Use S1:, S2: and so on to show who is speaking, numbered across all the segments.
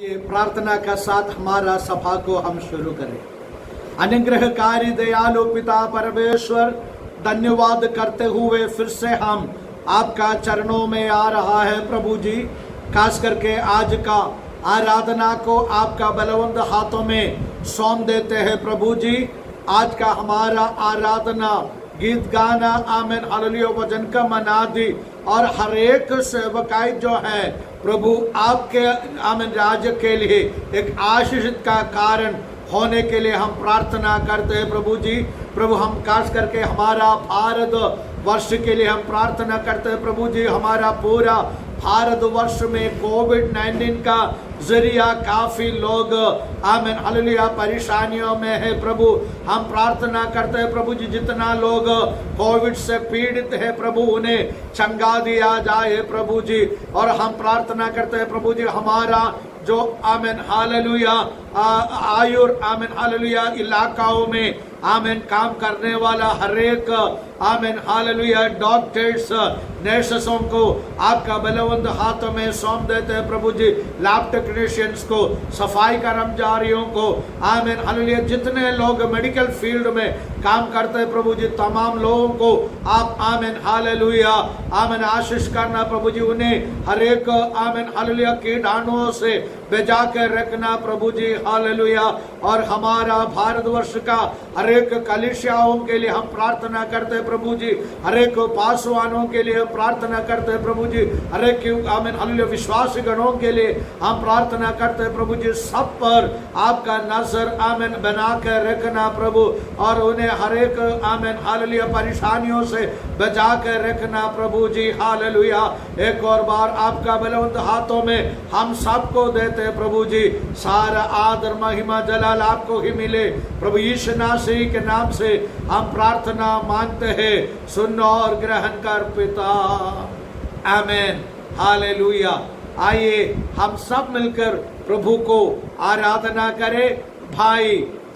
S1: ये प्रार्थना का साथ हमारा सभा को हम शुरू करें। अनुग्रहकारी दयालु पिता परमेश्वर, धन्यवाद करते हुए फिर से हम आपका चरणों में आ रहा है प्रभु जी। खास करके आज का आराधना को आपका बलवंत हाथों में सौंप देते हैं प्रभु जी। आज का हमारा आराधना, गीत गाना, आमीन हालेलुया, वचन का मनादी और हर एक सेवकाई जो है प्रभु आपके आमीन राज्य के लिए एक आशीषित का कारण होने के लिए हम प्रार्थना करते हैं प्रभु जी। प्रभु हम खास करके हमारा भारत वर्ष के लिए हम प्रार्थना करते हैं प्रभु जी। हमारा पूरा भारत वर्ष में कोविड-19 का जरिया काफी लोग आमीन हालेलुया परेशानियों में है प्रभु। हम प्रार्थना करते हैं प्रभु जी, जितना लोग कोविड से पीड़ित है प्रभु उन्हें चंगा दिया जाए प्रभु जी। और हम प्रार्थना करते हैं प्रभु जी, हमारा जो आमीन हालेलुया आयुर आमीन हालेलुया इलाकाओं में आमीन काम करने वाला हर एक आमीन हालेलुया डॉक्टर्स नर्सों को आपका बलवंत हाथों में सौंप देते हैं प्रभु जी। लैब टेक्नीशियंस को, सफाई कर्मचारियों को, आमीन हालेलुया जितने लोग मेडिकल फील्ड में काम करते हैं प्रभु जी, तमाम लोगों को आप आमीन हालेलुया आमीन आशीष करना प्रभु जी। उन्हें हर एक आमीन हालेलुया कीटाणुओं से बचा कर रखना प्रभु जी हालेलुया। और हमारा भारतवर्ष का हर एक कलीसियाओं के लिए हम प्रार्थना करते हैं प्रभु जी। हर एक पासवानों के लिए हम प्रार्थना करते हैं प्रभु जी। हर एक आमीन हालेलुया विश्वासी गणों के लिए हम प्रार्थना करते हैं प्रभु जी। सब पर आपका नजर आमीन बना कर रखना प्रभु, और उन्हें हर एक आमीन हालेलुया परेशानियों से बचा कर रखना प्रभु जी हालेलुया। एक और बार आपका बलवंत हाथों में हम सबको देते हैं प्रभु जी। सारा आदर महिमा जलाल आपको ही मिले प्रभु। यीशु मसीह के नाम से हम प्रार्थना मांगते हैं, सुनो और ग्रहण कर पिता, आमीन हालेलुया। आइए हम सब मिलकर प्रभु को आराधना करें। भाई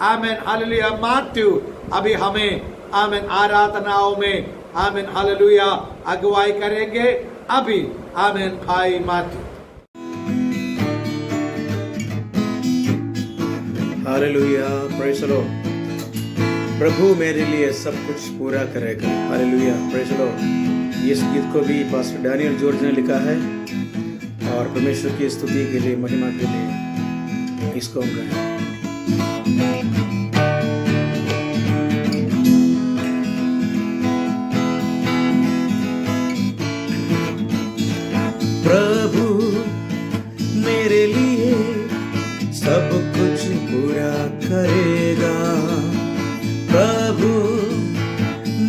S1: आमीन हालेलुया मैथ्यू अभी हमें आमीन आराधनाओं में आमीन हालेलुया अगुवाई करेंगे। अभी आमीन भाई Matthew.
S2: Hallelujah, praise the Lord. प्रभु मेरे लिए सब कुछ पूरा करेगा। Hallelujah, praise the Lord. इस गीत को भी पास्टर डैनियल जॉर्ज ने लिखा है और परमेश्वर की स्तुति के लिए, महिमा के लिए इसको हम गाएं। प्रभु मेरे लिए सब कुछ पूरा करेगा। प्रभु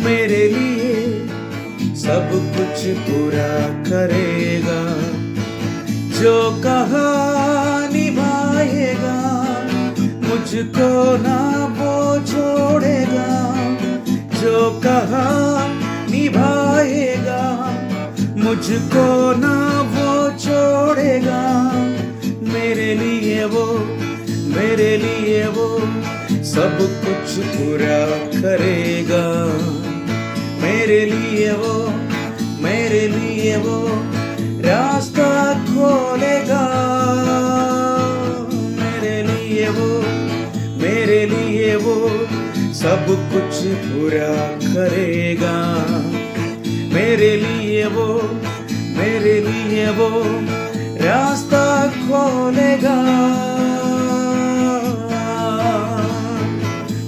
S2: मेरे लिए सब कुछ पूरा करेगा। जो कहा निभाएगा, मुझको ना वो छोड़ेगा। जो कहा निभाएगा, मुझको ना वो छोड़ेगा। मेरे लिए वो सब कुछ पूरा करेगा। मेरे लिए वो रास्ता खोलेगा। मेरे लिए वो सब कुछ पूरा करेगा। मेरे लिए वो रास्ता खोलेगा।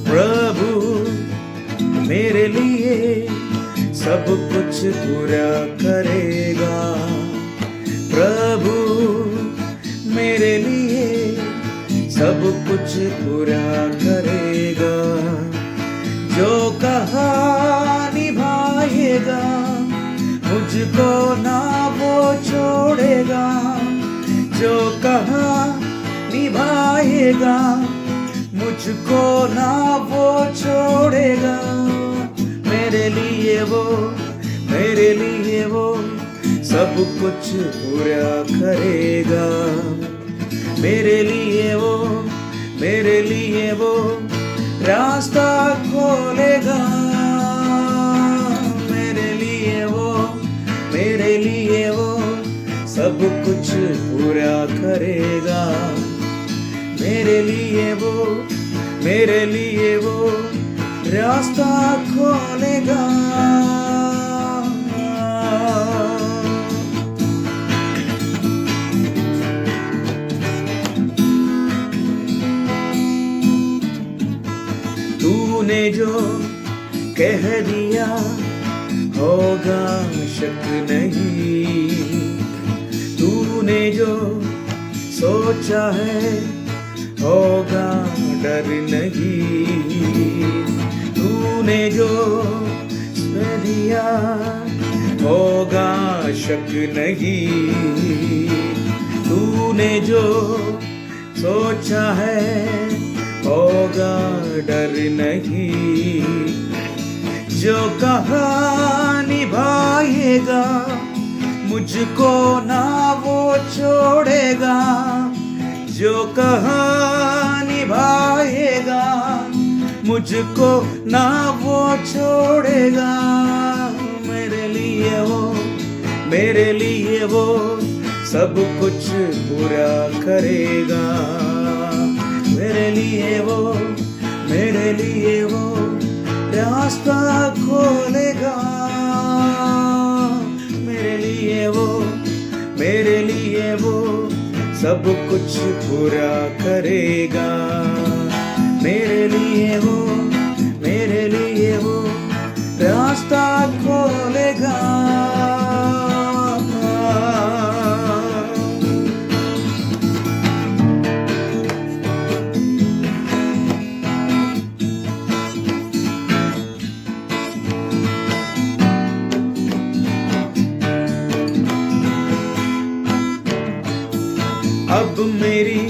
S2: प्रभु मेरे लिए सब कुछ पूरा करेगा। प्रभु मेरे लिए सब कुछ पूरा करेगा। जो कहा निभाएगा, मुझको ना वो छोड़ेगा। जो कहा निभाएगा, मुझको ना वो छोड़ेगा। मेरे लिए वो सब कुछ पूरा करेगा। मेरे लिए वो रास्ता खोलेगा। मेरे लिए वो सब कुछ पूरा करेगा। मेरे लिए वो रास्ता खोलेगा। तूने जो कह दिया होगा शक नहीं, तूने जो सोचा है होगा डर नहीं, तूने जो दिया होगा शक नहीं, तूने जो सोचा है होगा डर नहीं। जो कहा निभाएगा मुझको ना वो छोड़ेगा, जो कहा निभाएगा मुझको ना वो छोड़ेगा। मेरे लिए वो सब कुछ पूरा करेगा। मेरे लिए वो रास्ता खोलेगा। मेरे लिए वो सब कुछ पूरा करेगा। मेरे लिए वो रास्ता खोलेगा। अब मेरी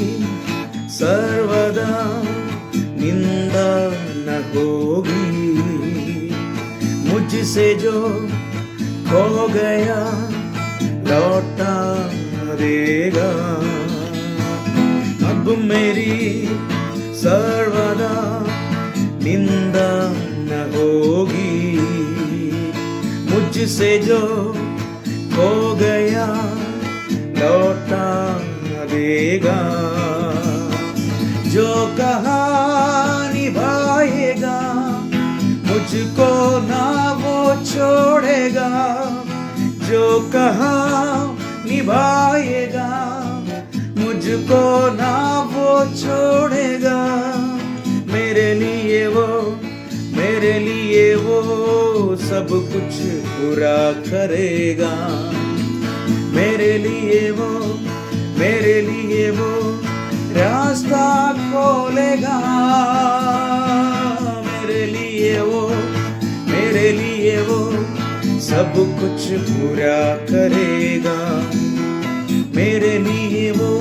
S2: सर्वदा निंदा न होगी, मुझसे जो खो गया लौटा देगा। अब मेरी सर्वदा निंदा न होगी, मुझसे जो खो गया लौटा देगा। जो कहा निभाएगा मुझको ना वो छोड़ेगा, जो कहा निभाएगा मुझको ना वो छोड़ेगा। मेरे लिए वो सब कुछ पूरा करेगा। मेरे लिए वो रास्ता खोलेगा। मेरे लिए वो सब कुछ पूरा करेगा। मेरे लिए वो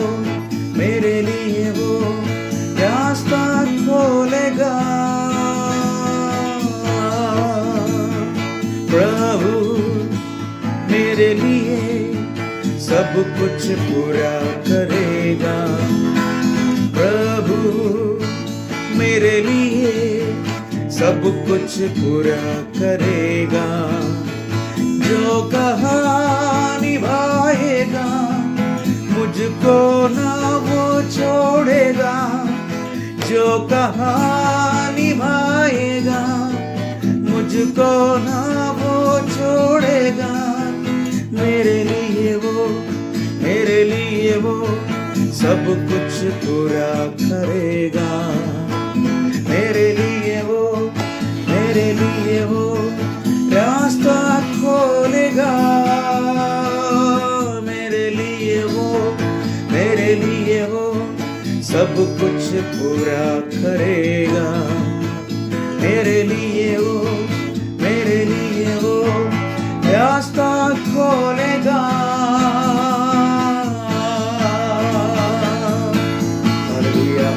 S2: रास्ता खोलेगा। प्रभु मेरे लिए सब कुछ पूरा करेगा। प्रभु मेरे लिए सब कुछ पूरा करेगा। जो कहा निभाएगा मुझको ना वो छोड़ेगा, जो कहा निभाएगा मुझको ना वो छोड़ेगा। मेरे लिए वो सब कुछ पूरा करेगा। मेरे लिए वो रास्ता खोलेगा। मेरे लिए वो सब कुछ पूरा करेगा। मेरे लिए वो रास्ता खोलेगा। हालेलुया,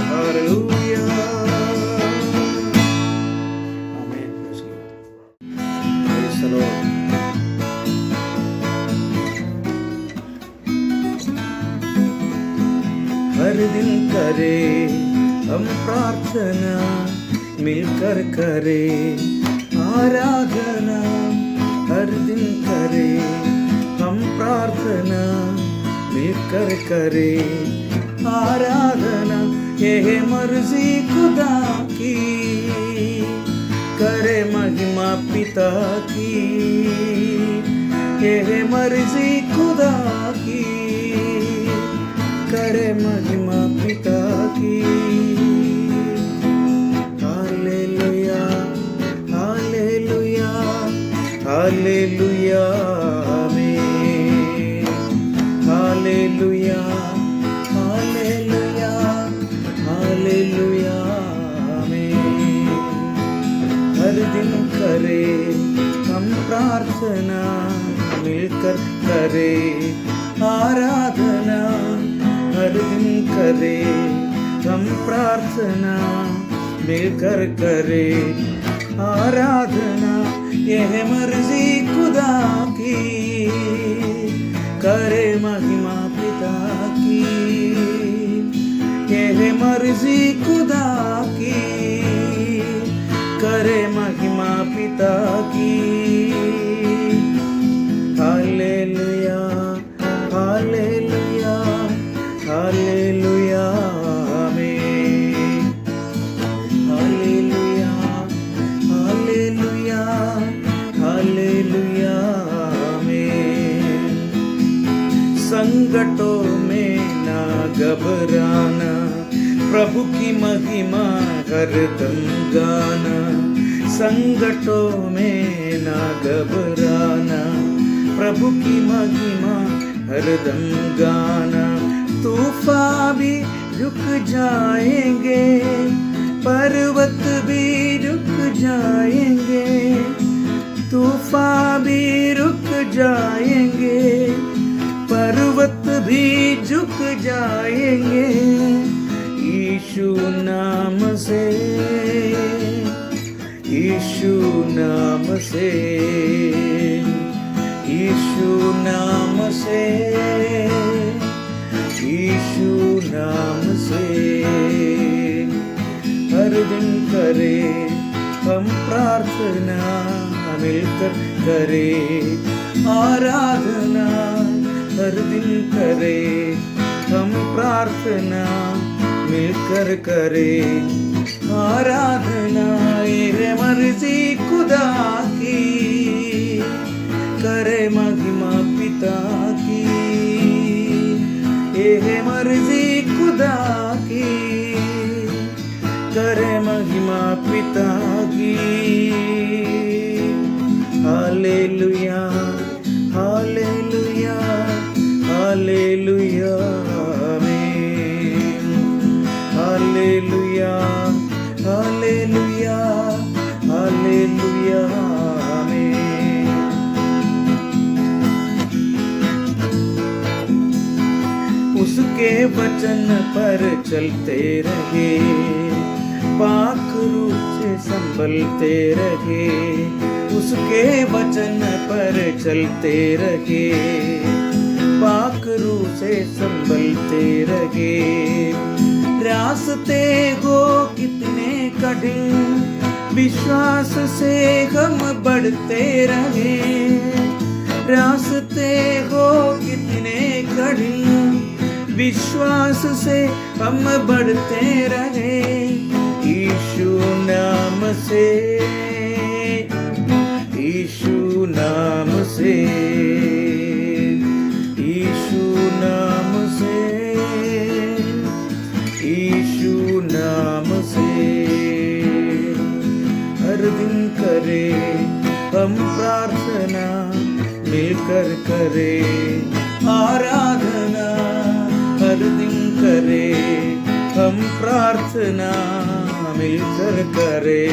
S2: हालेलुया, आमीन। Praise the Lord. हर दिन करे हम प्रार्थना, मिलकर करे आराधना। हर दिन करे हम प्रार्थना, मिलकर करे आराधना, यह मर्जी खुदा की, करे महिमा पिता की, यह मर्जी खुदा की, करे महिमा पिता की। हालेलुया हालेलुया हालेलुया आमीन। हालेलुया हालेलुया हालेलुया आमीन। हर दिन करे हम प्रार्थना, मिलकर करे आराधना, हर दिन करे हम प्रार्थना, मिलकर करे आराधना, यह मर्जी खुदा की, करे महिमा पिता की, यह मर्जी खुदा की, करे महिमा पिता की। हालेलुया हालेलुया हालेलुया आमीन। हालेलुया हालेलुया हालेलुया आमीन। संकटों में ना घबराना, प्रभु की महिमा हरदम गाना, संकटों में ना घबराना, प्रभु की महिमा हरदम गाना। तूफान भी रुक जाएंगे, पर्वत भी रुक जाएंगे, तूफान भी रुक जाएंगे, पर्वत भी झुक जाएंगे, यीशु नाम से, यीशु नाम से, यीशु नाम से, यीशु नाम से। हर दिन करे हम प्रार्थना, मिलकर करे आराधना, हर दिन करे हम प्रार्थना, मिलकर करे आराधना, ये मर्जी खुदा की, करे महिमा पिता की, ये मर्जी खुदा की, करे महिमा पिता की। हालेलुया हालेलुया हालेलुया आमीन। हालेलुया हालेलुया हालेलुया आमीन। उसके वचन पर चलते रहे, पाक रूप से संभलते रहे, उसके वचन पर चलते रहे, पाक रूप से संभलते रहे। रास्ते हो कितने कठिन, विश्वास से हम बढ़ते रहे, रास्ते हो कितने कठिन, विश्वास से हम बढ़ते रहे, यीशु नाम से, यीशु नाम से, यीशु नाम से, यीशु नाम से। हर दिन करे हम प्रार्थना, मिलकर करे आराधना, हर दिन करे हम प्रार्थना, मिलकर करे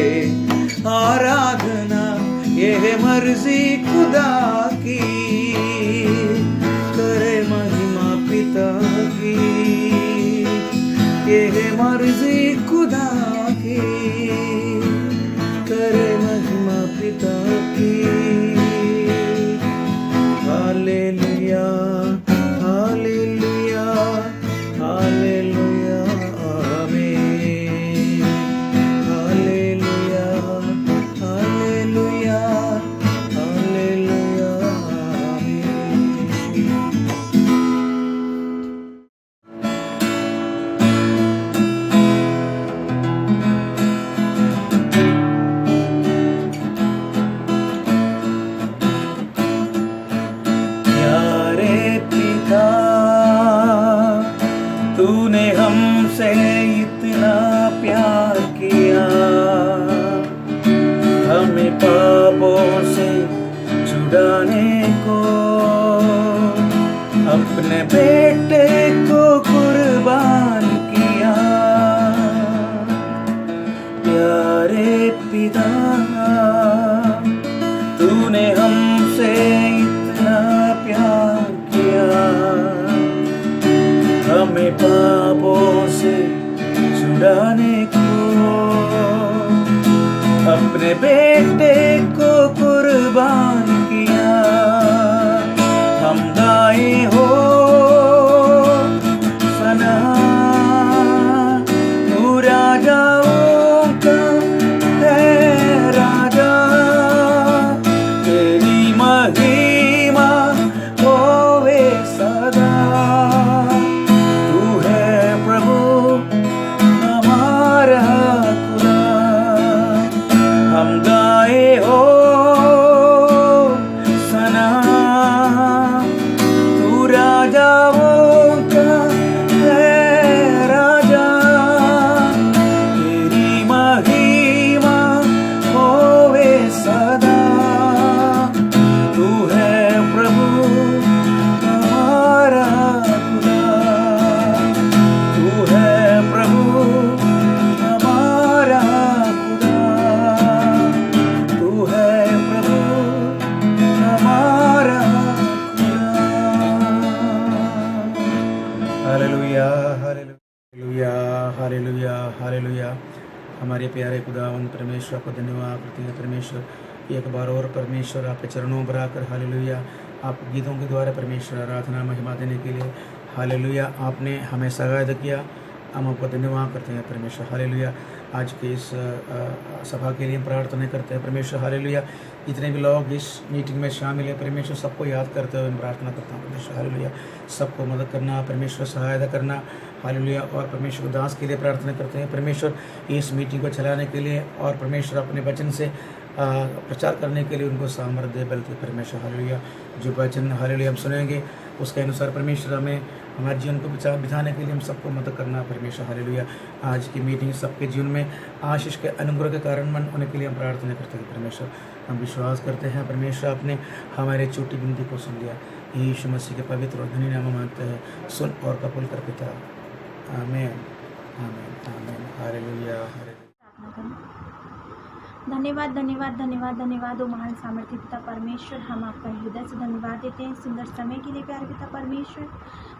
S2: आराधना, यह मर्जी खुदा की, करे महिमा पिता की, यह मर्जी खुदा की, करे महिमा पिता की। हालेलुया हालेलुया हालेलुया आमीन। हालेलुया हालेलुया हालेलुया आमीन। छुड़ाने को अपने बेटे को कुर्बान किया। प्यारे पिता, तूने हमसे इतना प्यार किया, हमें पापों से छुड़ाने को अपने बेटे को कुर्बान किया। हम गाए हो सना, तू राजाओं का है राजा, तेरी महिमा होवे सदा। तू है प्रभु हमारा खुदा। हम गाए हो सना, तू राजाओं का है राजा, तेरी महिमा होवे सदा। तू है प्रभु हमारा खुदा, तू है प्रभु हमारा खुदा, तू है प्रभु हमारा खुदा। Hallelujah, hallelujah, hallelujah, hallelujah. हमारे प्यारे खुदावंद परमेश्वर को धन्यवाद करते हैं परमेश्वर। एक बार और परमेश्वर आपके चरणों में आकर हालेलुया, आप गीतों के द्वारा परमेश्वर आराधना महिमा देने के लिए हालेलुया आपने हमें सगायद किया। हम आपको धन्यवाद करते हैं परमेश्वर हालेलुया। आज के इस सभा के लिए प्रार्थना करते हैं परमेश्वर हालेलुया। जितने भी लोग इस मीटिंग में शामिल है परमेश्वर सबको याद करते हुए प्रार्थना करता हूँ परमेश्वर हालेलुया। सबको मदद करना परमेश्वर, सहायता करना हालेलुया। और परमेश्वर दास के लिए प्रार्थना करते हैं परमेश्वर इस मीटिंग को चलाने के लिए, और परमेश्वर अपने वचन से प्रचार करने के लिए उनको सामर्थ्य बल दे परमेश्वर हालेलुया। जो वचन हालेलुया हम सुनेंगे उसके अनुसार परमेश्वर हमें हमारे जीवन को बिताने के लिए हम सबको मदद करना परमेश्वर हालेलुया। आज की मीटिंग सबके जीवन में आशीष के अनुग्रह के कारण मन होने के लिए हम प्रार्थना करते हैं परमेश्वर। हम विश्वास करते हैं परमेश्वर आपने हमारे छोटी विनती को सुन लिया। यीशु मसीह के पवित्र और धन्य नाम मांगते हैं, सुन और कबूल कर पिता। आमीन, आमीन, आमीन। Hallelujah, hallelujah.
S3: धन्यवाद, धन्यवाद, धन्यवाद, धन्यवाद ओ महान सामर्थ्य पिता परमेश्वर। हम आपका हृदय से धन्यवाद देते हैं सुंदर समय के लिए प्यारे पिता परमेश्वर,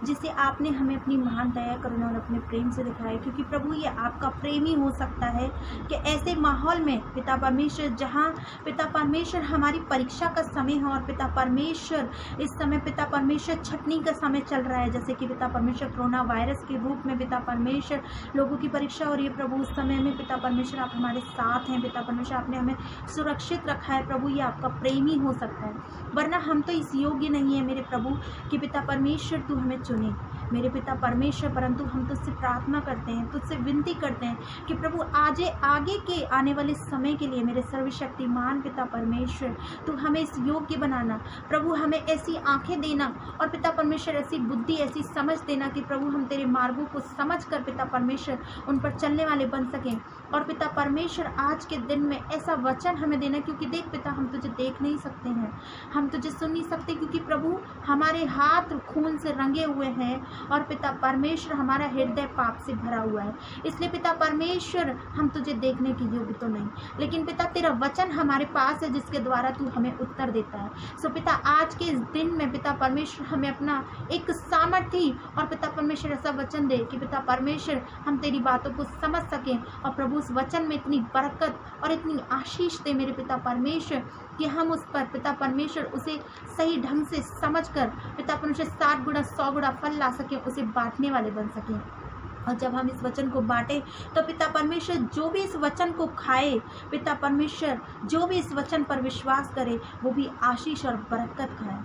S3: जिसे आपने हमें अपनी महान दया करुणा और अपने प्रेम से दिखाया। क्योंकि प्रभु ये आपका प्रेम ही हो सकता है कि ऐसे माहौल में पिता परमेश्वर, जहाँ पिता परमेश्वर हमारी परीक्षा का समय है, और पिता परमेश्वर इस समय पिता परमेश्वर छटनी का समय चल रहा है, जैसे कि पिता परमेश्वर कोरोना वायरस के रूप में पिता परमेश्वर लोगों की परीक्षा हो रही है। प्रभु उस समय में पिता परमेश्वर आप हमारे साथ हैं। पिता परमेश्वर आपने हमें सुरक्षित रखा है। प्रभु ये आपका प्रेम ही हो सकता है, वरना हम तो इस योग्य नहीं है मेरे प्रभु कि पिता परमेश्वर तू हमें चुने मेरे पिता परमेश्वर। परंतु हम तुझसे प्रार्थना करते हैं, तुझसे विनती करते हैं कि प्रभु आगे के आने वाले समय के लिए मेरे सर्वशक्तिमान पिता परमेश्वर तू हमें इस योग्य बनाना। प्रभु हमें ऐसी आंखें देना, और पिता परमेश्वर ऐसी बुद्धि, ऐसी समझ देना कि प्रभु हम तेरे मार्गों को समझ कर पिता परमेश्वर उन पर चलने वाले बन सकें। और पिता परमेश्वर आज के दिन में ऐसा वचन हमें देना, क्योंकि देख पिता हम तुझे देख नहीं सकते हैं, हम तुझे सुन नहीं सकते, क्योंकि प्रभु हमारे हाथ खून से रंगे हुए हैं, और पिता परमेश्वर हमारा हृदय पाप से भरा हुआ है। इसलिए पिता परमेश्वर हम तुझे देखने के योग्य तो नहीं, लेकिन पिता तेरा वचन हमारे पास है जिसके द्वारा तू हमें उत्तर देता है। सो पिता आज के इस दिन में पिता परमेश्वर हमें अपना एक सामर्थ्य और पिता परमेश्वर ऐसा वचन दे कि पिता परमेश्वर हम तेरी बातों को समझ सकें, और प्रभु उस वचन में इतनी बरकत और इतनी आशीष दे मेरे पिता परमेश्वर कि हम उस पर पिता परमेश्वर उसे सही ढंग से समझकर पिता परमेश्वर 60 गुना 100 गुना फल ला सकें, उसे बांटने वाले बन सकें। और जब हम इस वचन को बांटें तो पिता परमेश्वर जो भी इस वचन को खाए, पिता परमेश्वर जो भी इस वचन पर विश्वास करे, वो भी आशीष और बरकत खाए।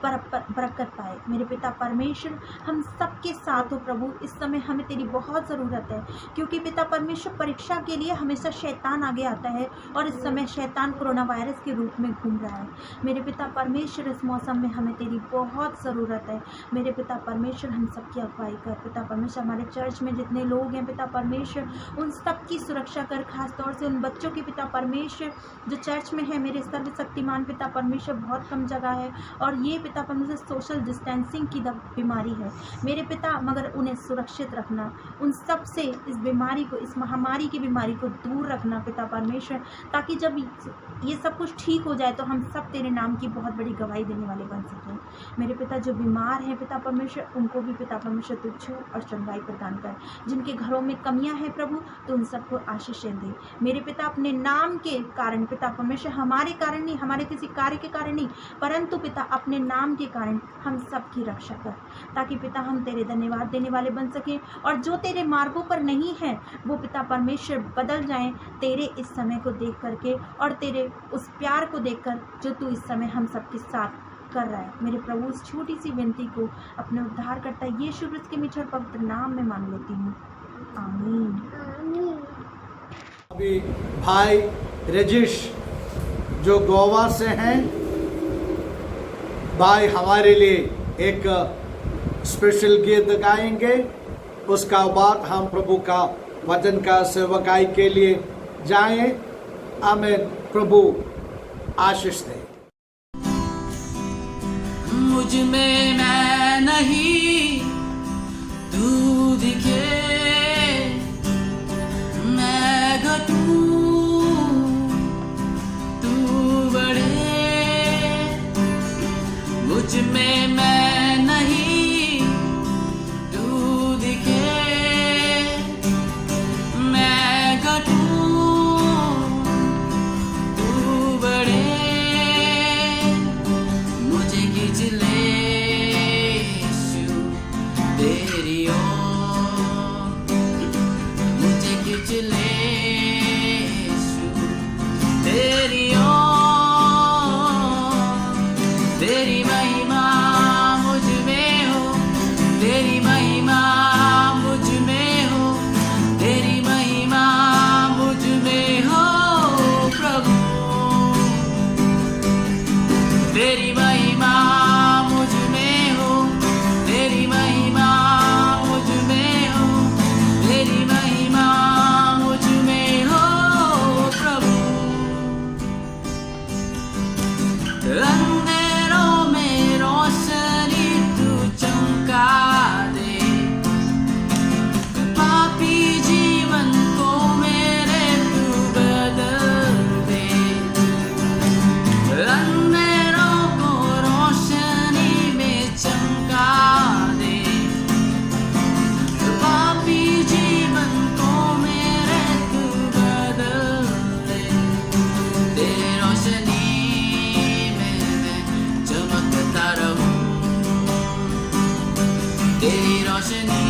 S3: बरकत पाए। मेरे पिता परमेश्वर, हम सबके साथ हो प्रभु। इस समय हमें तेरी बहुत ज़रूरत है, क्योंकि पिता परमेश्वर परीक्षा के लिए हमेशा शैतान आगे आता है, और इस समय शैतान कोरोना वायरस के रूप में घूम रहा है। मेरे पिता परमेश्वर, इस मौसम में हमें तेरी बहुत ज़रूरत है। मेरे पिता परमेश्वर, हम सबकी अगुवाई कर। पिता परमेश्वर, हमारे चर्च में जितने लोग हैं पिता परमेश्वर, उन सब की सुरक्षा कर, खास तौर से उन बच्चों की पिता परमेश्वर जो चर्च में है। मेरे सर्वशक्तिमान पिता परमेश्वर, बहुत कम जगह है, और ये पिता परमेश्वर सोशल डिस्टेंसिंग की बीमारी है मेरे पिता, मगर उन्हें सुरक्षित रखना, उन सब से इस बीमारी को, इस महामारी की बीमारी को दूर रखना पिता परमेश्वर, ताकि जब ये सब कुछ ठीक हो जाए तो हम सब तेरे नाम की बहुत बड़ी गवाही देने वाले बन सकें। मेरे पिता, जो बीमार हैं पिता परमेश्वर, उनको भी पिता परमेश्वर तू छू और चंगाई प्रदान कर। जिनके घरों में कमियां हैं प्रभु, तो उन सबको आशीषें दे। मेरे पिता, अपने नाम के कारण पिता परमेश्वर, हमारे कारण नहीं, हमारे किसी कार्य के कारण नहीं, परंतु पिता अपने नाम के कारण हम सब की रक्षा कर, ताकि पिता हम तेरे धन्यवाद देने वाले बन सकें, और जो तेरे मार्गों पर नहीं है वो पिता परमेश्वर बदल जाएं तेरे इस समय को देख करके, और तेरे उस प्यार को देखकर जो तू इस समय हम सबके साथ कर रहा है। मेरे प्रभु, इस छोटी सी विनती को अपने उद्धारकर्ता यीशु मसीह के मीठे और पवित्र नाम में मांग लेती हूँ, आमीन।
S1: अभी भाई रजिश जो गोवा से हैं, भाई हमारे लिए एक स्पेशल गीत गाएंगे, उसका बाद हम प्रभु का वचन का सेवकाई के लिए जाएं। आमीन। प्रभु आशीष दे।
S4: मुझ में मैं नहीं, तू दिखे, मैं घटूं, तू बढ़े। मुझ में मैं नहीं, तू दिखे, मैं घटूं, तू बढ़े। मुझे खींच ले यीशु तेरी ओर, मुझे खींच ले यीशु तेरी ओर। तेरी महिमा मुझ में हो, तेरी महिमा मुझ में हो, तेरी महिमा मुझ में हो प्रभु। तेरी महिमा मुझ में हो, तेरी महिमा मुझ में हो, तेरी महिमा मुझ में हो प्रभु। अंधेरों में रोशनी तू चमका दे, पापी जीवन को मेरे तू बदल दे। अंधेरों को रोशनी में चमका दे, पापी जीवन को मेरे तू बदल दे। तेरी रोशनी में मैं चमकता रहूं, तेरी रोशनी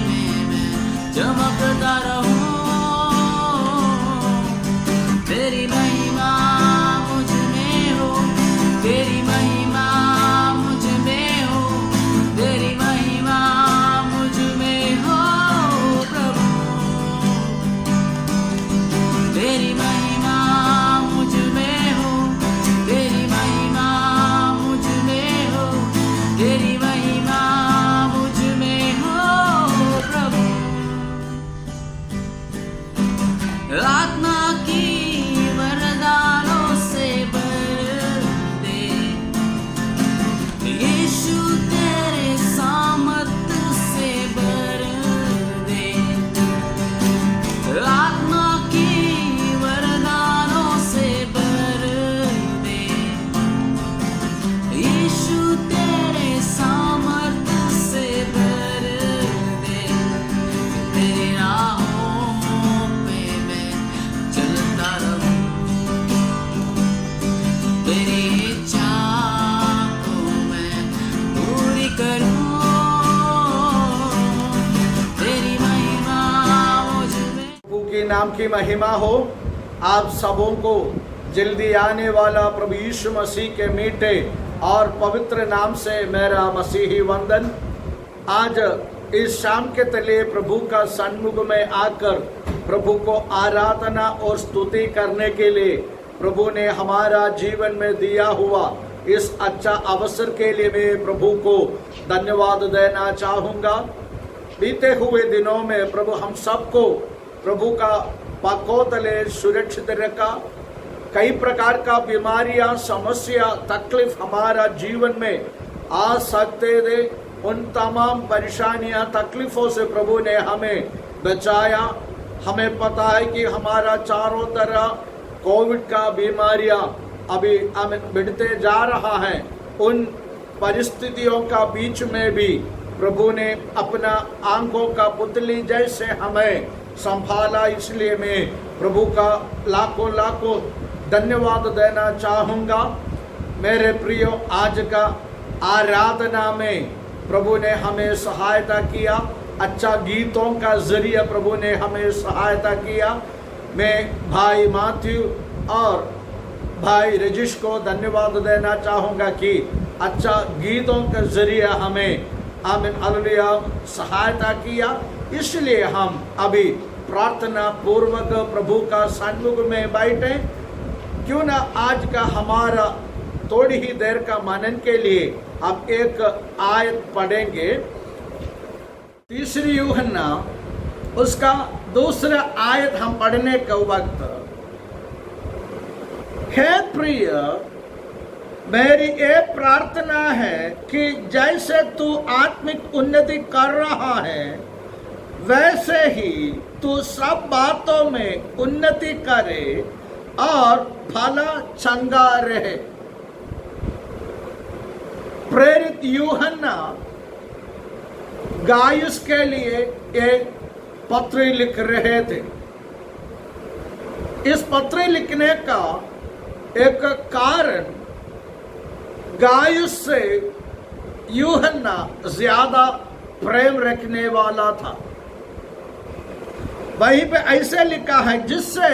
S4: में मैं चमकता रहूं। तेरी महिमा मुझ में हो, तेरी महिमा मुझ में हो, तेरी महिमा मुझ में हो प्रभु। तेरी महिमा मुझ में हो, तेरी महिमा मुझ में हो, तेरी महिमा मुझ में हो प्रभु। आत्मा की वरदानों से भर दे, यीशु तेरे सामर्थ से भर दे। आत्मा की वरदानों से भर दे, यीशु तेरे सामर्थ से भर दे। तेरी राहों पे मैं चलता रहूं, तेरी इच्छा को मैं पूरी करूं। तेरी महिमा मुझ में।
S1: प्रभु के नाम की महिमा हो। आप सबों को जल्दी आने वाला प्रभु यीशु मसीह के मीठे और पवित्र नाम से मेरा मसीही वंदन। आज इस शाम के तले प्रभु का सन्मुख में आकर प्रभु को आराधना और स्तुति करने के लिए प्रभु ने हमारा जीवन में दिया हुआ इस अच्छा अवसर के लिए मैं प्रभु को धन्यवाद देना चाहूँगा। बीते हुए दिनों में प्रभु हम सबको प्रभु का पाकों तले सुरक्षित रखा। कई प्रकार का बीमारियां, समस्या, तकलीफ हमारा जीवन में आ सकते थे। उन तमाम परेशानियां, तकलीफों से प्रभु ने हमें बचाया। हमें पता है कि हमारा चारों तरफ कोविड का बीमारियां अभी बढ़ते जा रहा है। उन परिस्थितियों का बीच में भी प्रभु ने अपना आंखों का पुतली जैसे हमें संभाला। इसलिए मैं प्रभु का लाखों लाखों धन्यवाद देना चाहूँगा। मेरे प्रियो, आज का आराधना में प्रभु ने हमें सहायता किया। अच्छा गीतों का जरिए प्रभु ने हमें सहायता किया। मैं भाई माथ्यू और भाई रजिश को धन्यवाद देना चाहूँगा कि अच्छा गीतों के जरिए हमें आमीन हालेलुया सहायता किया। इसलिए हम अभी प्रार्थना पूर्वक प्रभु का सन्मुख में बैठे। क्यों ना आज का हमारा थोड़ी ही देर का मनन के लिए अब एक आयत पढ़ेंगे। 3 यूहन्ना उसका दूसरा आयत हम पढ़ने का वक्त, हे प्रिय, मेरी एक प्रार्थना है कि जैसे तू आत्मिक उन्नति कर रहा है वैसे ही तू सब बातों में उन्नति करे और भला चंगा रहे। प्रेरित यूहन्ना गायुस के लिए एक पत्र लिख रहे थे। इस पत्र लिखने का एक कारण, गायुस से यूहन्ना ज्यादा प्रेम रखने वाला था। वहीं पे ऐसे लिखा है, जिससे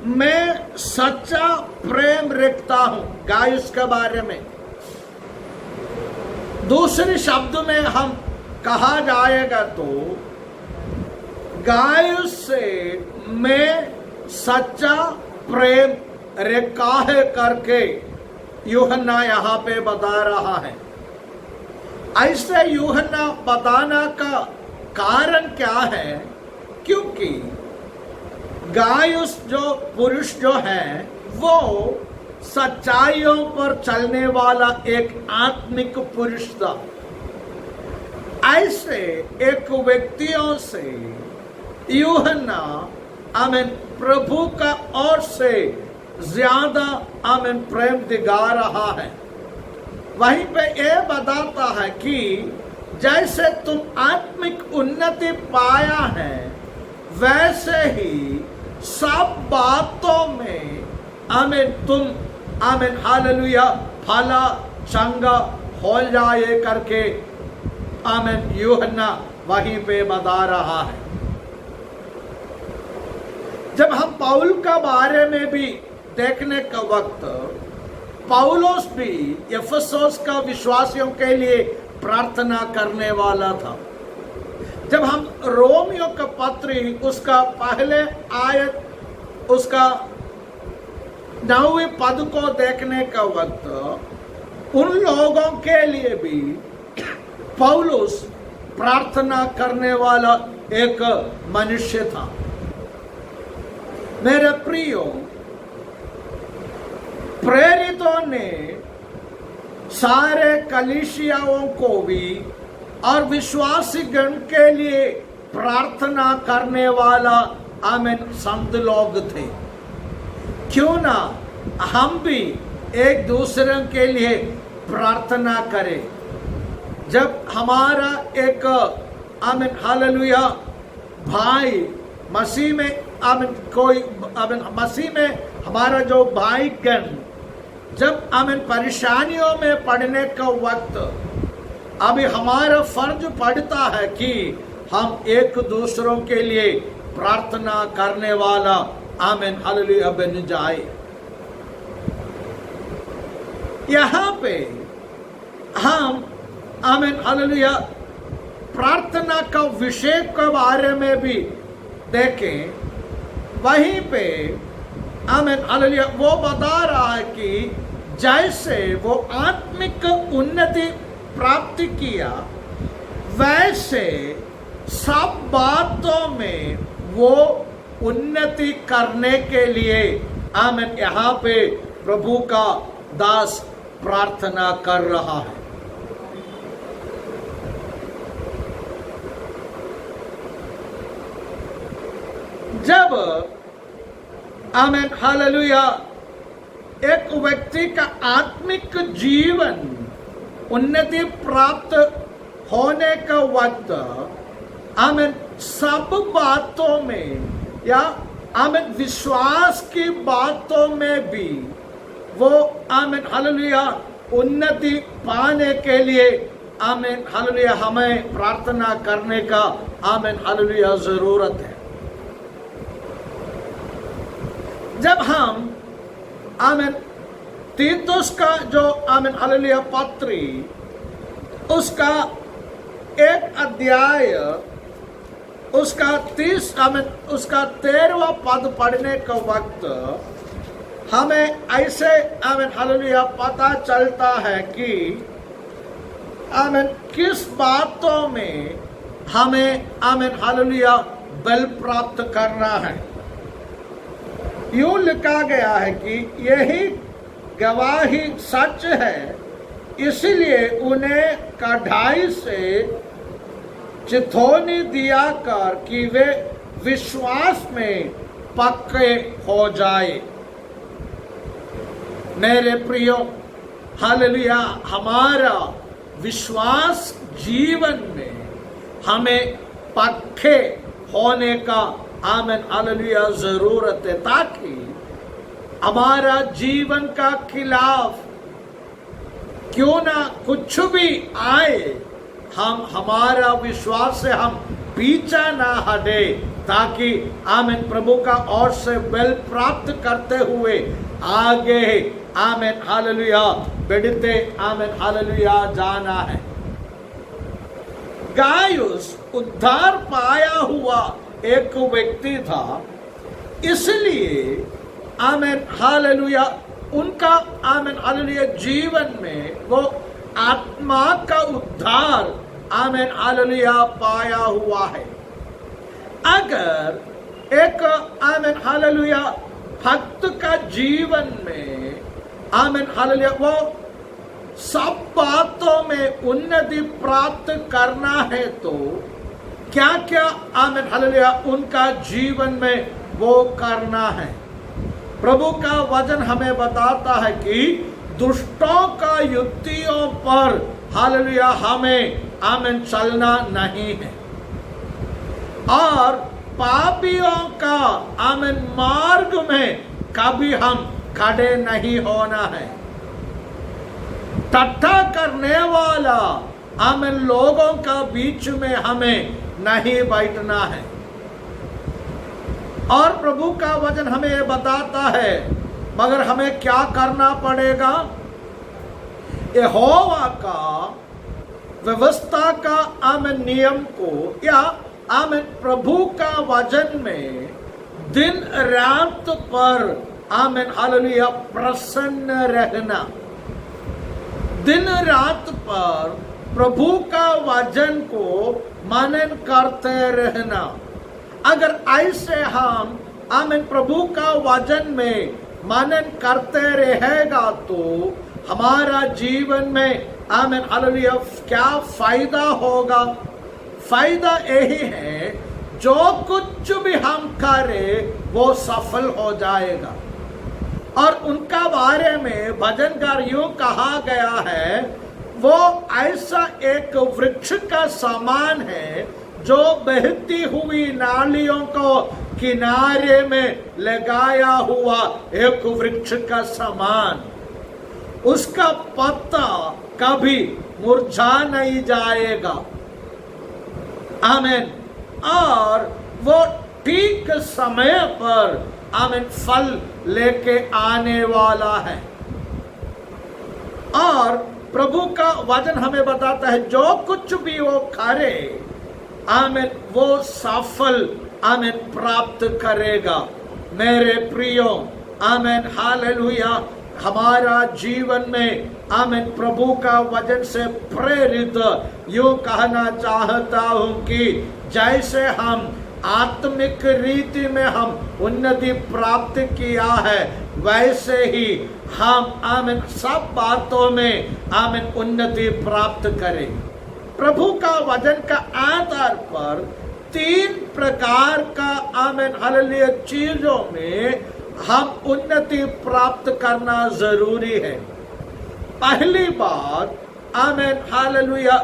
S1: मैं सच्चा प्रेम रखता हूं। गायुस के बारे में दूसरे शब्द में हम कहा जाएगा तो गायुस से मैं सच्चा प्रेम रखा है करके यूहन्ना यहाँ पे बता रहा है। ऐसे यूहन्ना बताना का कारण क्या है? क्योंकि गायुस जो पुरुष जो है वो सच्चाइयों पर चलने वाला एक आत्मिक पुरुष था। ऐसे एक व्यक्तियों से यूहन्ना आमीन प्रभु का ओर से ज्यादा आमीन प्रेम दिखा रहा है। वहीं पे यह बताता है कि जैसे तुम आत्मिक उन्नति पाया है वैसे ही सब बातों में आमीन तुम आमीन हालेलुया भला चंगा हो जाए करके आमीन यूहन्ना वहीं पे बता रहा है। जब हम पौल का बारे में भी देखने का वक्त, पौलोस भी एफेसोस का विश्वासियों के लिए प्रार्थना करने वाला था। जब हम रोमियो का पत्र उसका पहले आयत उसका 9वें पद को देखने का वक्त उन लोगों के लिए भी पौलुस प्रार्थना करने वाला एक मनुष्य था। मेरे प्रियो, प्रेरितों ने सारे कलीसियाओं को भी और विश्वासी गण के लिए प्रार्थना करने वाला आमीन संत लोग थे। क्यों ना हम भी एक दूसरे के लिए प्रार्थना करें। जब हमारा एक आमीन हालेलुया भाई मसीह में आमीन कोई आमीन मसीह में हमारा जो भाई गण जब आमीन परेशानियों में पड़ने का वक्त अभी हमारा फर्ज पड़ता है कि हम एक दूसरों के लिए प्रार्थना करने वाला आमीन हालेलुया बन जाए। यहाँ पे हम आमीन हालेलुया प्रार्थना का विषय के बारे में भी देखें, वहीं पे आमीन हालेलुया वो बता रहा है कि जैसे वो आत्मिक उन्नति प्राप्त किया, वैसे सब बातों में वो उन्नति करने के लिए आमीन यहाँ पे प्रभु का दास प्रार्थना कर रहा है। जब आमीन हालेलुया एक व्यक्ति का आत्मिक जीवन उन्नति प्राप्त होने का वक्त आमीन सब बातों में या आमीन विश्वास की बातों में भी वो आमीन हालेलुया उन्नति पाने के लिए आमीन हालेलुया हमें प्रार्थना करने का आमीन हालेलुया जरूरत है। जब हम आमीन तीतुस का जो आमीन हालेलुया पत्री उसका 1 अध्याय उसका 13वां पद पढ़ने का वक्त हमें ऐसे आमीन हालेलुया पता चलता है कि आमीन किस बातों में हमें आमीन हालेलुया बल प्राप्त करना है। यूं लिखा गया है कि यही गवाही सच है, इसलिए उन्हें कढ़ाई से चिथौनी दिया कर कि वे विश्वास में पक्के हो जाए। मेरे प्रियो हालेलुया हमारा विश्वास जीवन में हमें पक्के होने का आमीन हालेलुया जरूरत है, ताकि हमारा जीवन का खिलाफ क्यों ना कुछ भी आए, हम हमारा विश्वास से हम पीछा ना हटे, ताकि आमीन प्रभु का ओर से बल प्राप्त करते हुए आगे आमीन हालेलुया बढ़ते आमीन हालेलुया जाना है। गायुस उद्धार पाया हुआ एक व्यक्ति था, इसलिए आमीन हालेलुया उनका आमीन हालेलुया जीवन में वो आत्मा का उद्धार आमीन हालेलुया पाया हुआ है। अगर एक आमीन हालेलुया भक्त का जीवन में आमीन हालेलुया वो सब बातों में उन्नति प्राप्त करना है, तो क्या क्या आमीन हालेलुया उनका जीवन में वो करना है। प्रभु का वचन हमें बताता है कि दुष्टों का युक्तियों पर हालेलुया हमें आमीन चलना नहीं है, और पापियों का आमीन मार्ग में कभी हम खड़े नहीं होना है। ठट्ठा करने वाला आमीन लोगों का बीच में हमें नहीं बैठना है। और प्रभु का वचन हमें यह बताता है, मगर हमें क्या करना पड़ेगा। यहोवा का व्यवस्था का आमीन नियम को या आमीन प्रभु का वचन में दिन रात पर आमीन हालेलुया प्रसन्न रहना, दिन रात पर प्रभु का वचन को मनन करते रहना। अगर ऐसे हम आमीन प्रभु का वचन में मनन करते रहेगा, तो हमारा जीवन में आमीन हालेलुया क्या फायदा होगा। फायदा यही है, जो कुछ भी हम करें वो सफल हो जाएगा। और उनका बारे में भजनकार यूं कहा गया है, वो ऐसा एक वृक्ष का समान है जो बहती हुई नालियों को किनारे में लगाया हुआ एक वृक्ष का समान। उसका पत्ता कभी मुरझा नहीं जाएगा। आमीन। और वो ठीक समय पर आमीन फल लेके आने वाला है। और प्रभु का वचन हमें बताता है जो कुछ भी वो करे आमीन वो सफल आमीन प्राप्त करेगा। मेरे प्रियो आमीन हालेलुया, हमारा जीवन में आमीन प्रभु का वचन से प्रेरित यूं कहना चाहता हूं कि जैसे हम आत्मिक रीति में हम उन्नति प्राप्त किया है वैसे ही हम आमीन सब बातों में आमीन उन्नति प्राप्त करें। प्रभु का वचन का आधार पर 3 प्रकार का आमीन हालेलुया चीजों में हम उन्नति प्राप्त करना जरूरी है। पहली बात आमीन हालेलुया,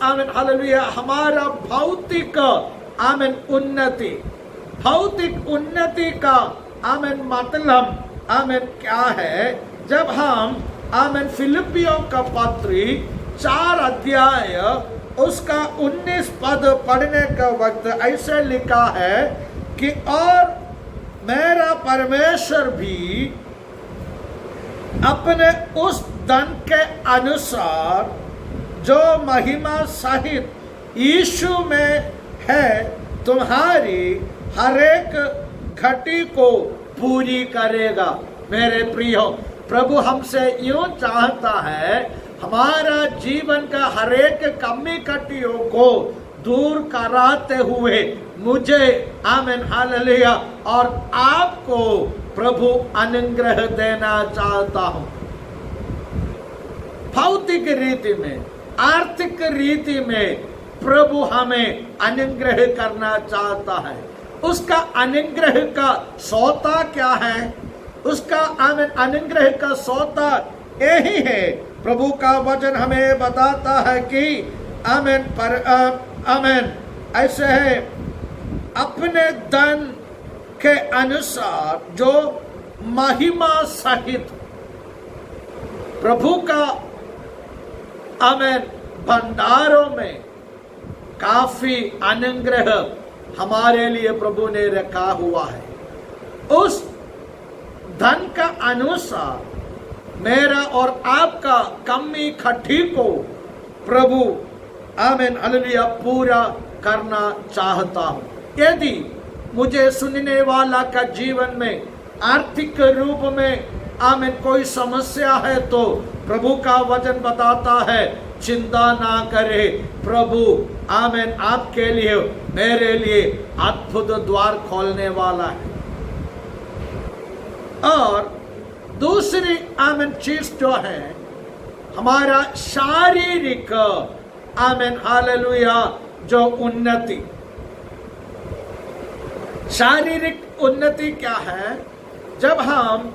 S1: आमीन हालेलुया, हमारा भौतिक आमीन उन्नति। भौतिक उन्नति का आमीन मतलब आमीन क्या है? जब हम आमीन फिलिपियों का पत्री 4 अध्याय उसका 19 पद पढ़ने का वक्त ऐसे लिखा है कि और मेरा परमेश्वर भी अपने उस धन के अनुसार जो महिमा सहित यीशु में है तुम्हारी हरेक घटी को पूरी करेगा। मेरे प्रियो, प्रभु हमसे यूं चाहता है हमारा जीवन का हरेक कमी कटियों को दूर कराते हुए मुझे आमीन हालेलुया और आपको प्रभु अनुग्रह देना चाहता हूं। भौतिक रीति में, आर्थिक रीति में प्रभु हमें अनुग्रह करना चाहता है। उसका अनुग्रह का सौदा क्या है? उसका आमीन अनुग्रह का सौदा यही है। प्रभु का वचन हमें बताता है कि आमीन पर आमीन ऐसे है अपने धन के अनुसार जो महिमा सहित प्रभु का आमीन भंडारों में काफी अनुग्रह हमारे लिए प्रभु ने रखा हुआ है। उस धन का अनुसार मेरा और आपका कमी खटी को प्रभु आमीन हालेलुया पूरा करना चाहता हूं। यदि मुझे सुनने वाला का जीवन में आर्थिक रूप में आमीन कोई समस्या है तो प्रभु का वचन बताता है चिंता ना करे, प्रभु आमीन आपके लिए मेरे लिए अद्भुत द्वार खोलने वाला है। और दूसरी आमीन चीज जो है हमारा शारीरिक आमीन हालेलुया जो उन्नति। शारीरिक उन्नति क्या है? जब हम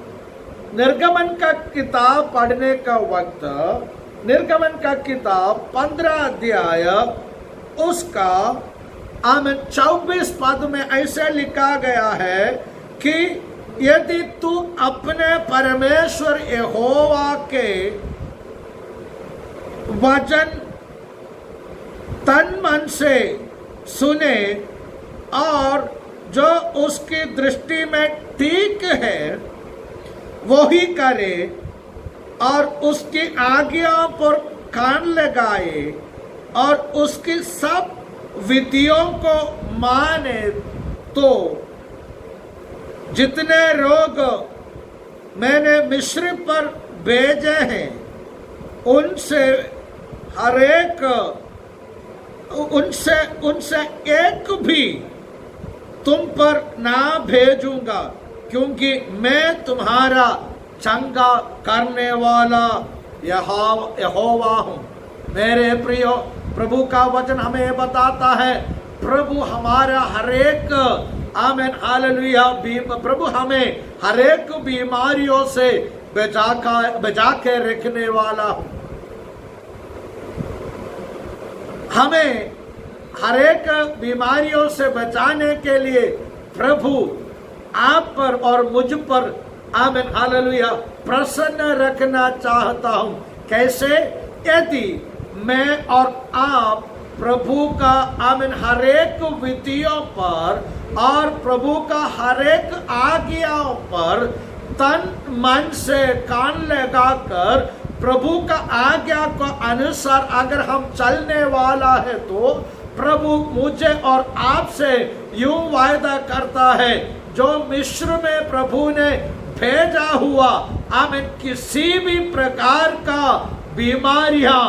S1: निर्गमन का किताब पढ़ने का वक्त, निर्गमन का किताब 15 अध्याय उसका आमीन 24 पद में ऐसे लिखा गया है कि यदि तू अपने परमेश्वर यहोवा के वचन तन मन से सुने और जो उसकी दृष्टि में ठीक है वो ही करे और उसकी आज्ञाओं पर कान लगाए और उसकी सब विधियों को माने तो जितने रोग मैंने मिस्र पर भेजे हैं उनसे एक भी तुम पर ना भेजूंगा, क्योंकि मैं तुम्हारा चंगा करने वाला यहोवा हूं। मेरे प्रियो, प्रभु का वचन हमें बताता है प्रभु हमारा हरेक आमीन हालेलुया प्रभु हमें हरेक बीमारियों से बचा के रखने वाला हूं। हमें हरेक बीमारियों से बचाने के लिए प्रभु आप पर और मुझ पर आमीन हालेलुया प्रसन्न रखना चाहता हूं। कैसे? यदि मैं और आप प्रभु का आमीन हरेक विधियों पर और प्रभु का हरेक आज्ञाओं पर तन मन से कान लगाकर प्रभु का आज्ञा को अनुसार अगर हम चलने वाला है तो प्रभु मुझे और आपसे यूं वायदा करता है, जो मिस्र में प्रभु ने भेजा हुआ आमीन किसी भी प्रकार का बीमारियां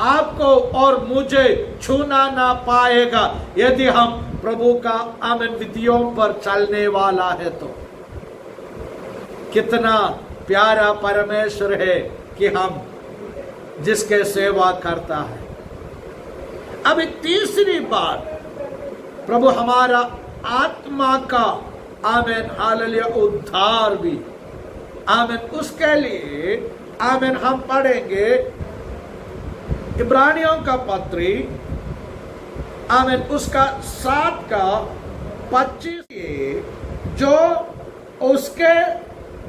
S1: आपको और मुझे छूना ना पाएगा यदि हम प्रभु का आमीन विधियों पर चलने वाला है तो। कितना प्यारा परमेश्वर है कि हम जिसके सेवा करता है। अब एक तीसरी बात, प्रभु हमारा आत्मा का आमीन हालेलुया उद्धार भी आमीन, उसके लिए आमीन हम पढ़ेंगे इब्रानियों का पत्री आमीन उसका 7 का 25, जो उसके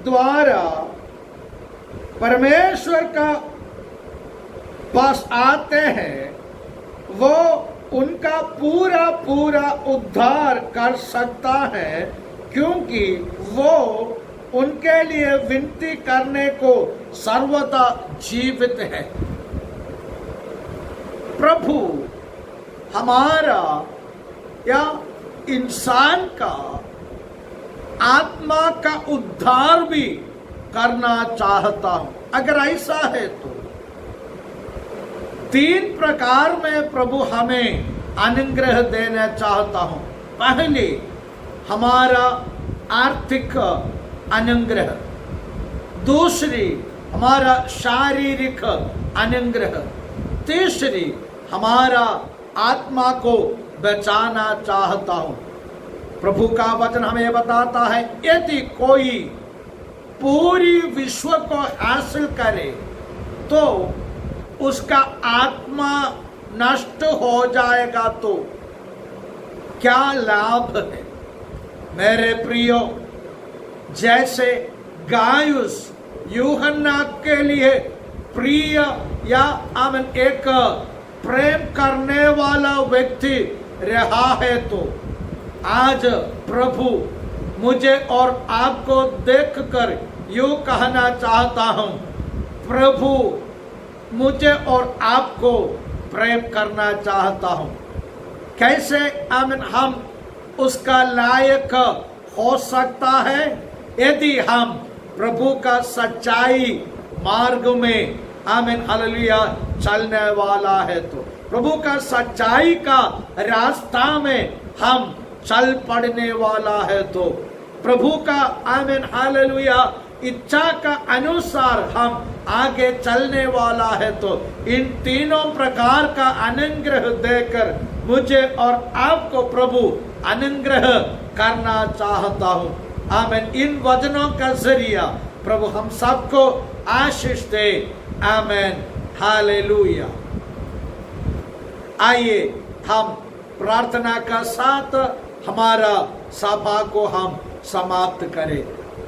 S1: द्वारा परमेश्वर का पास आते हैं वो उनका पूरा पूरा उद्धार कर सकता है, क्योंकि वो उनके लिए विनती करने को सर्वदा जीवित है। प्रभु हमारा या इंसान का आत्मा का उद्धार भी करना चाहता हूं। अगर ऐसा है तो 3 प्रकार में प्रभु हमें अनुग्रह देना चाहता हूं। पहले हमारा आर्थिक अनुग्रह, दूसरी हमारा शारीरिक अनुग्रह, तीसरी हमारा आत्मा को बचाना चाहता हूं। प्रभु का वचन हमें बताता है, यदि कोई पूरी विश्व को हासिल करे तो उसका आत्मा नष्ट हो जाएगा तो क्या लाभ है। मेरे प्रियो, जैसे गायुस यूहन्ना के लिए प्रिय या आमीन एक प्रेम करने वाला व्यक्ति रहा है, तो आज प्रभु मुझे और आपको देखकर यूं कहना चाहता हूं, प्रभु मुझे और आपको प्रेम करना चाहता हूं। कैसे आमीन हम उसका लायक हो सकता है, यदि हम प्रभु का सच्चाई मार्ग में आमीन हालेलुया चलने वाला है तो। प्रभु का सच्चाई का रास्ता में हम चल पड़ने वाला है तो, प्रभु का आमीन हालेलुया इच्छा का अनुसार हम आगे चलने वाला है तो, इन तीनों प्रकार का अनुग्रह देकर मुझे और आपको प्रभु अनुग्रह करना चाहता हूं। आमीन। इन वचनों का जरिया प्रभु हम सबको आशीष दे। आमीन। हालेलुया। आइए हम प्रार्थना का साथ हमारा सभा को हम समाप्त करें।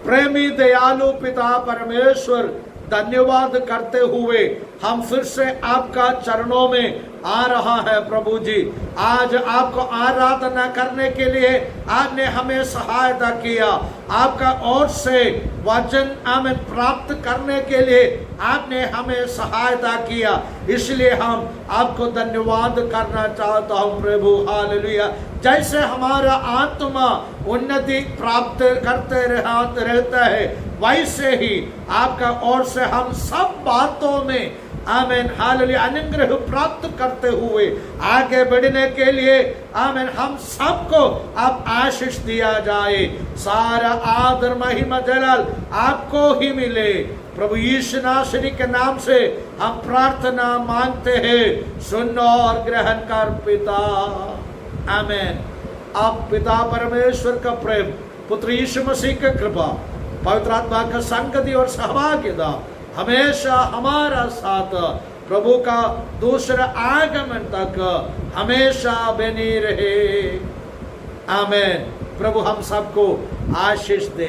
S1: प्रेमी दयालु पिता परमेश्वर, धन्यवाद करते हुए हम फिर से आपका चरणों में आ रहा है प्रभु जी। आज आपको आराधना करने के लिए आपने हमें सहायता किया, आपका ओर से वचन आमीन प्राप्त करने के लिए आपने हमें सहायता किया, इसलिए हम आपको धन्यवाद करना चाहता हूँ प्रभु। हालेलुया। जैसे हमारा आत्मा उन्नति प्राप्त करते रहता है, वैसे ही आपका ओर से हम सब बातों में आमीन हालेलुया अनुग्रह प्राप्त करते हुए आगे बढ़ने के लिए आमीन हम सबको आप आशीष दिया जाए। सारा आदर महिमा जलाल आपको ही मिले। प्रभु यीशु नासरी के नाम से हम प्रार्थना मांगते हैं, सुनो और ग्रहण कर पिता। आमीन। आप पिता परमेश्वर का प्रेम, पुत्र यीशु मसीह की कृपा, पवित्र आत्मा का संगति और सहभागिता हमेशा हमारा साथ प्रभु का दूसरा आगमन तक हमेशा बनी रहे। आमीन। प्रभु हम सबको आशीष दे।